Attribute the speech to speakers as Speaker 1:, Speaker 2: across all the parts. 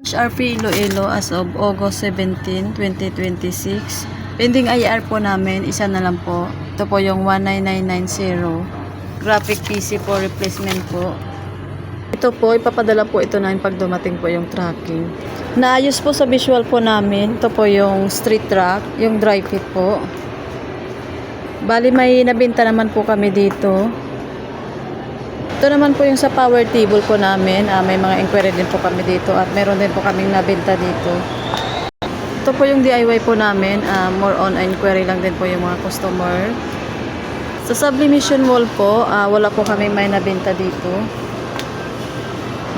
Speaker 1: HRP Iloilo as of August 17, 2026. Pending IR po namin, isa na lang po. Ito po yung 19990. Graphic PC po, replacement po. Ito po, ipapadala po ito namin pag dumating po yung tracking. Naayos po sa visual po namin. Ito po yung street track, yung dry fit po. Bali may nabenta naman po kami dito. Ito naman po yung sa power table po namin. May mga inquiry din po kami dito at meron din po kaming nabenta dito. Ito po yung DIY po namin. More on inquiry lang din po yung mga customer. Sa sublimation wall po, wala po kami may nabenta dito.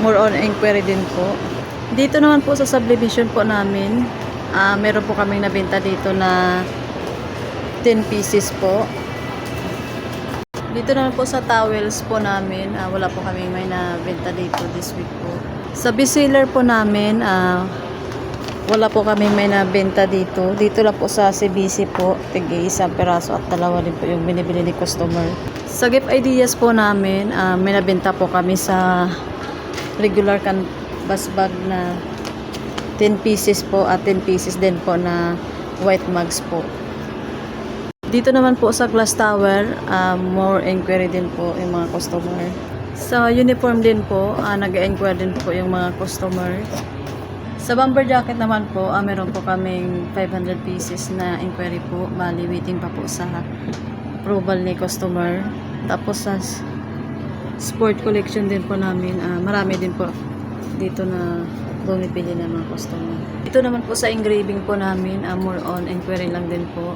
Speaker 1: More on inquiry din po. Dito naman po sa subdivision po namin, meron po kaming nabenta dito na 10 pieces po. Dito naman po sa towels po namin, wala po kaming may nabenta dito this week po. Sa bestseller po namin, wala po kaming may nabenta dito. Dito lang po sa CBC po, tig isang peraso at dalawa din po yung binibili ni customer. Sa gift ideas po namin, may nabenta po kami sa regular canvas bag na 10 pieces po at 10 pieces din po na white mugs po. Dito naman po sa glass tower, more inquiry din po yung mga customer. Sa uniform din po, nag-inquire din po yung mga customer. Sa bomber jacket naman po, meron po kaming 500 pieces na inquiry po. Bali, waiting pa po sa approval ni customer. Tapos sa sport collection din po namin, marami din po dito na bumipili ng mga customer. Ito naman po sa engraving po namin, more on inquiry lang din po.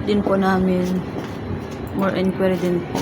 Speaker 1: Din po namin, more inquiry din po.